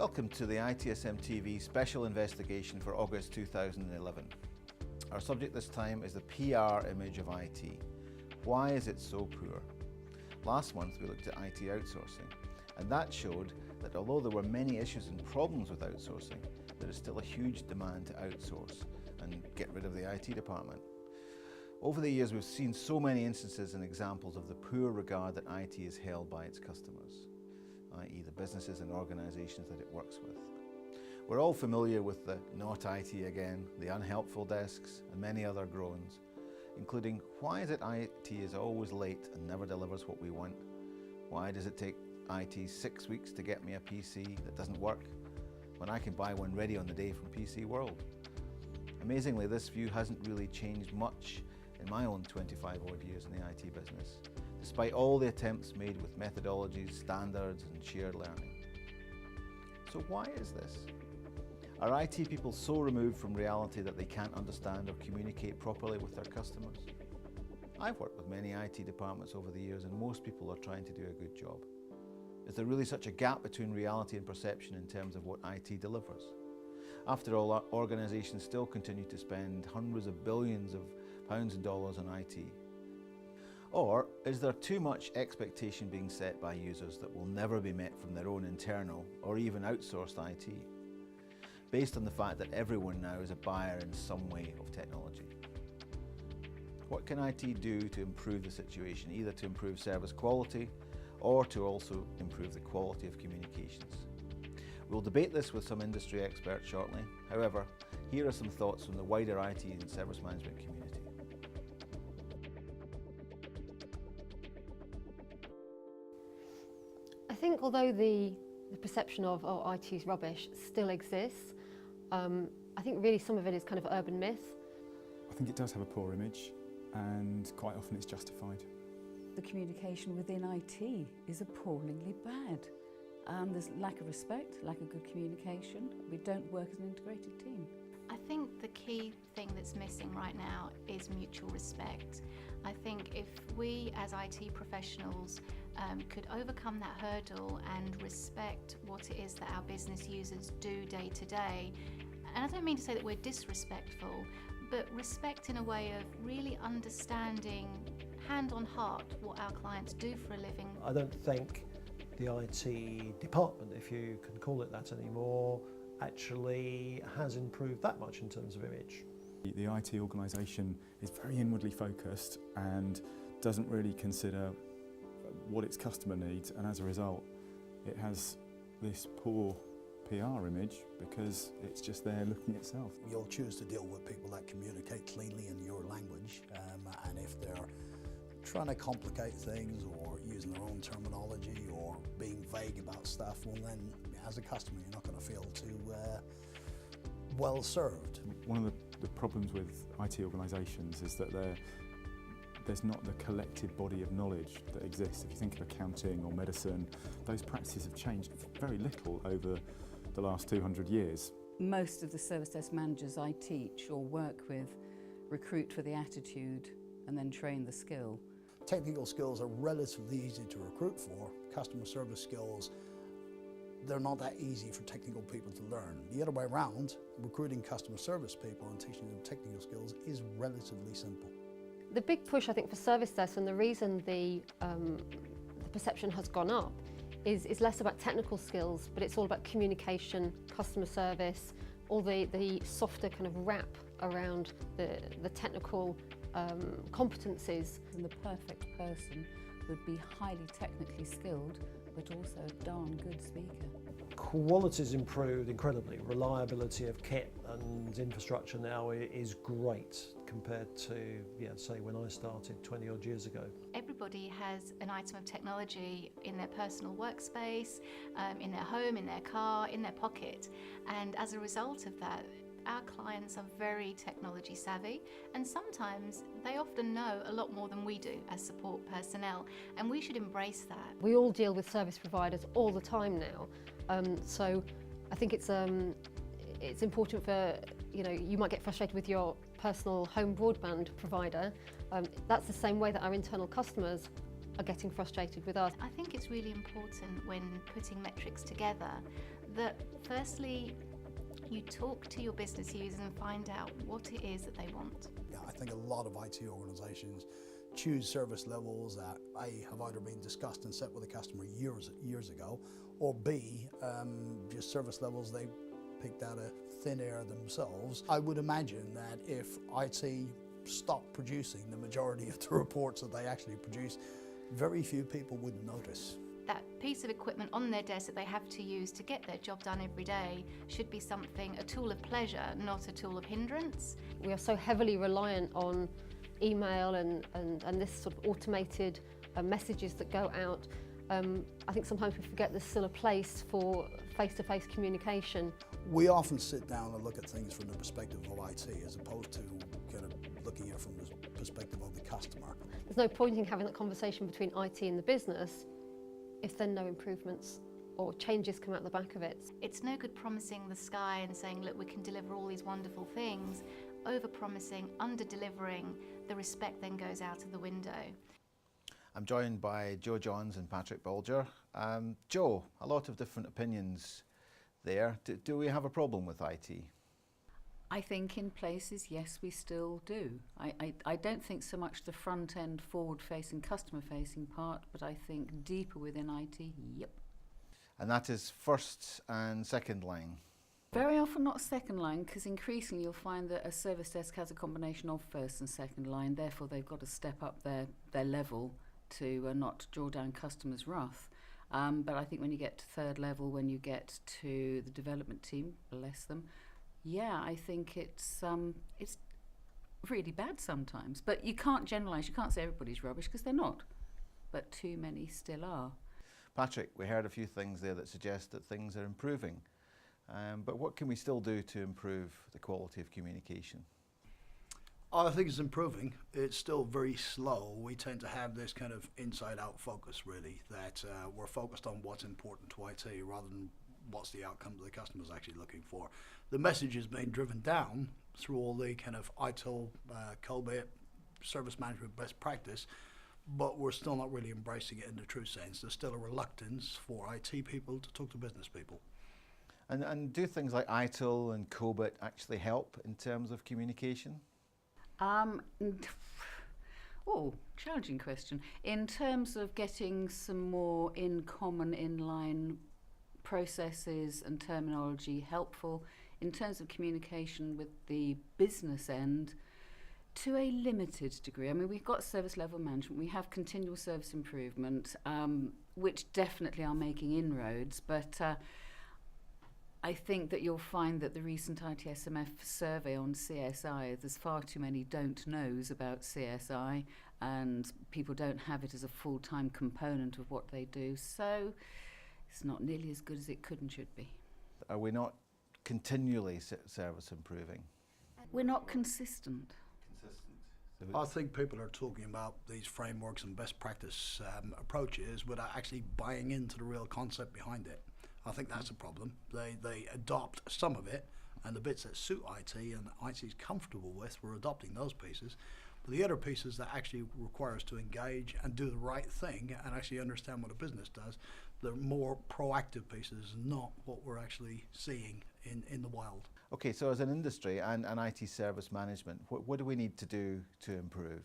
Welcome to the ITSM TV special investigation for August 2011. Our subject this time is the PR image of IT. Why is it so poor? Last month we looked at IT outsourcing, and that showed that although there were many issues and problems with outsourcing, there is still a huge demand to outsource and get rid of the IT department. Over the years we've seen so many instances and examples of the poor regard that IT is held by its customers, i.e. the businesses and organisations that it works with. We're all familiar with the "not IT again," the unhelpful desks and many other groans, including why is it IT is always late and never delivers what we want? Why does it take IT 6 weeks to get me a PC that doesn't work when I can buy one ready on the day from PC World? Amazingly, this view hasn't really changed much in my own 25 odd years in the IT business, despite all the attempts made with methodologies, standards and shared learning. So why is this? Are IT people so removed from reality that they can't understand or communicate properly with their customers? I've worked with many IT departments over the years and most people are trying to do a good job. Is there really such a gap between reality and perception in terms of what IT delivers? After all, our organisations still continue to spend hundreds of billions of pounds and dollars on IT. Or is there too much expectation being set by users that will never be met from their own internal or even outsourced IT, based on the fact that everyone now is a buyer in some way of technology? What can IT do to improve the situation, either to improve service quality or to also improve the quality of communications? We'll debate this with some industry experts shortly. However, here are some thoughts from the wider IT and service management community. I think although the perception of IT is rubbish still exists, I think really some of it is kind of urban myth. I think it does have a poor image and quite often it's justified. The communication within IT is appallingly bad. There's lack of respect, lack of good communication. We don't work as an integrated team. I think the key thing that's missing right now is mutual respect. I think if we as IT professionals could overcome that hurdle and respect what it is that our business users do day to day, and I don't mean to say that we're disrespectful, but respect in a way of really understanding hand on heart what our clients do for a living. I don't think the IT department, if you can call it that anymore, actually has improved that much in terms of image. The IT organisation is very inwardly focused and doesn't really consider what its customer needs, and as a result it has this poor PR image because it's just there looking itself. You'll choose to deal with people that communicate cleanly in your language, and if they're trying to complicate things or using their own terminology or being vague about stuff, well then as a customer you're not going to feel too well served. One of the problems with IT organisations is that there's not the collective body of knowledge that exists. If you think of accounting or medicine, those practices have changed very little over the last 200 years. Most of the service desk managers I teach or work with recruit for the attitude and then train the skill. Technical skills are relatively easy to recruit for. Customer service skills, they're not that easy for technical people to learn. The other way around, recruiting customer service people and teaching them technical skills is relatively simple. The big push I think for service desks, and the reason the perception has gone up, is less about technical skills, but it's all about communication, customer service, all the softer kind of wrap around the technical competencies. And the perfect person would be highly technically skilled, but also a darn good speaker. Quality's improved incredibly. Reliability of kit and infrastructure now is great compared to, say, when I started 20 odd years ago. Everybody has an item of technology in their personal workspace, in their home, in their car, in their pocket, and as a result of that, our clients are very technology savvy, and sometimes they often know a lot more than we do as support personnel, and we should embrace that. We all deal with service providers all the time now, so I think it's important for, you might get frustrated with your personal home broadband provider. That's the same way that our internal customers are getting frustrated with us. I think it's really important when putting metrics together that firstly, you talk to your business users and find out what it is that they want. Yeah, I think a lot of IT organisations choose service levels that A, have either been discussed and set with the customer years ago, or B, just service levels they picked out of thin air themselves. I would imagine that if IT stopped producing the majority of the reports that they actually produce, very few people would notice. That piece of equipment on their desk that they have to use to get their job done every day should be something, a tool of pleasure, not a tool of hindrance. We are so heavily reliant on email and this sort of automated messages that go out. I think sometimes we forget there's still a place for face-to-face communication. We often sit down and look at things from the perspective of IT as opposed to kind of looking at it from the perspective of the customer. There's no point in having that conversation between IT and the business if then no improvements or changes come out the back of it. It's no good promising the sky and saying, look, we can deliver all these wonderful things. Over-promising, under-delivering, the respect then goes out of the window. I'm joined by Joe Johns and Patrick Bulger. Joe, a lot of different opinions there. Do we have a problem with IT? I think in places, yes, we still do. I don't think so much the front end, forward-facing, customer-facing part, but I think deeper within IT, yep. And that is first and second line. Very often not second line, because increasingly you'll find that a service desk has a combination of first and second line, therefore they've got to step up their level to not draw down customers' wrath. But I think when you get to third level, when you get to the development team, bless them, yeah, I think it's really bad sometimes. But you can't generalise, you can't say everybody's rubbish, because they're not. But too many still are. Patrick, we heard a few things there that suggest that things are improving. But what can we still do to improve the quality of communication? I think it's improving. It's still very slow. We tend to have this kind of inside-out focus, really, that we're focused on what's important to IT rather than what's the outcome that the customer's actually looking for. The message is being driven down through all the kind of ITIL, COBIT, service management best practice, but we're still not really embracing it in the true sense. There's still a reluctance for IT people to talk to business people. And do things like ITIL and COBIT actually help in terms of communication? Challenging question. In terms of getting some more in common inline processes and terminology helpful, in terms of communication with the business end, to a limited degree. I mean, we've got service level management, we have continual service improvement, which definitely are making inroads, but I think that you'll find that the recent ITSMF survey on CSI, there's far too many don't knows about CSI, and people don't have it as a full-time component of what they do, so it's not nearly as good as it could and should be. Are we not continually service improving? We're not consistent. I think people are talking about these frameworks and best practice approaches without actually buying into the real concept behind it. I think that's a problem. They adopt some of it, and the bits that suit IT and IT is comfortable with, we're adopting those pieces. But the other pieces that actually require us to engage and do the right thing and actually understand what a business does, the more proactive pieces, not what we're actually seeing in the wild. Okay, so as an industry and IT service management, what do we need to do to improve?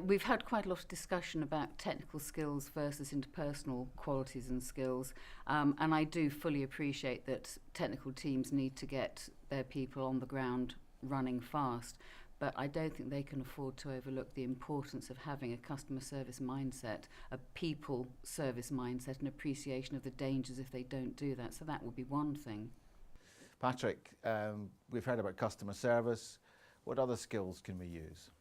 We've had quite a lot of discussion about technical skills versus interpersonal qualities and skills, and I do fully appreciate that technical teams need to get their people on the ground running fast, but I don't think they can afford to overlook the importance of having a customer service mindset, a people service mindset, and appreciation of the dangers if they don't do that. So that would be one thing. Patrick, we've heard about customer service. What other skills can we use?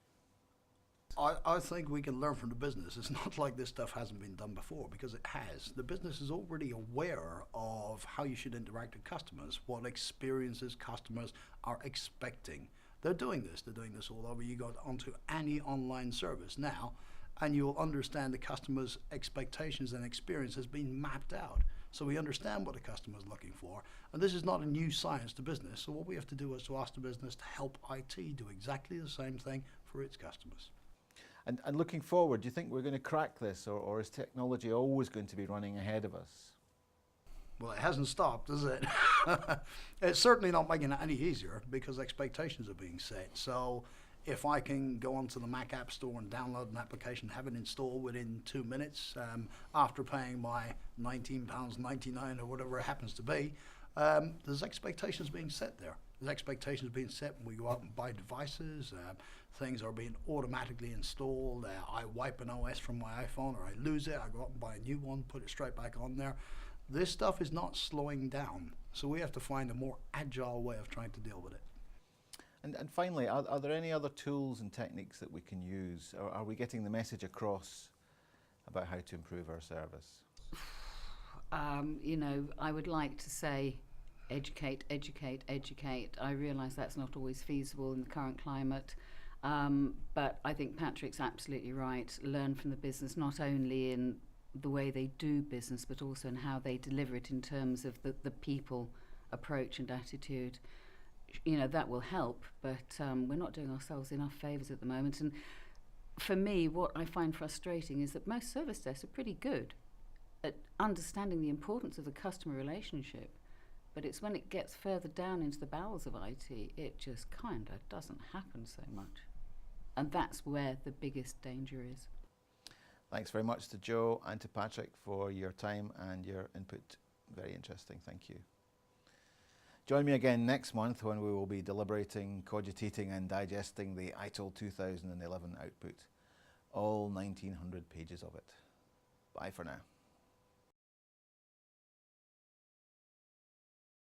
I think we can learn from the business. It's not like this stuff hasn't been done before, because it has. The business is already aware of how you should interact with customers, what experiences customers are expecting. They're doing this all over. You go onto any online service now, and you'll understand the customer's expectations and experience has been mapped out. So we understand what the customer is looking for. And this is not a new science to business. So what we have to do is to ask the business to help IT do exactly the same thing for its customers. And looking forward, do you think we're going to crack this, or is technology always going to be running ahead of us? Well, it hasn't stopped, has it? It's certainly not making it any easier because expectations are being set. So if I can go onto the Mac App Store and download an application, have it installed within 2 minutes, after paying my £19.99 or whatever it happens to be, there's expectations being set there. There's expectations being set when we go out and buy devices. Things are being automatically installed. I wipe an OS from my iPhone, or I lose it, I go out and buy a new one, put it straight back on there. This stuff is not slowing down, so we have to find a more agile way of trying to deal with it. And finally, are there any other tools and techniques that we can use? Or are we getting the message across about how to improve our service? You know, I would like to say educate, educate, educate. I realise that's not always feasible in the current climate, but I think Patrick's absolutely right. Learn from the business, not only in the way they do business, but also in how they deliver it in terms of the people approach and attitude. You know, that will help, but we're not doing ourselves enough favours at the moment. And for me, what I find frustrating is that most service desks are pretty good at understanding the importance of the customer relationship, but it's when it gets further down into the bowels of IT, it just kind of doesn't happen so much. And that's where the biggest danger is. Thanks very much to Joe and to Patrick for your time and your input. Very interesting, thank you. Join me again next month when we will be deliberating, cogitating and digesting the ITIL 2011 output, all 1900 pages of it. Bye for now.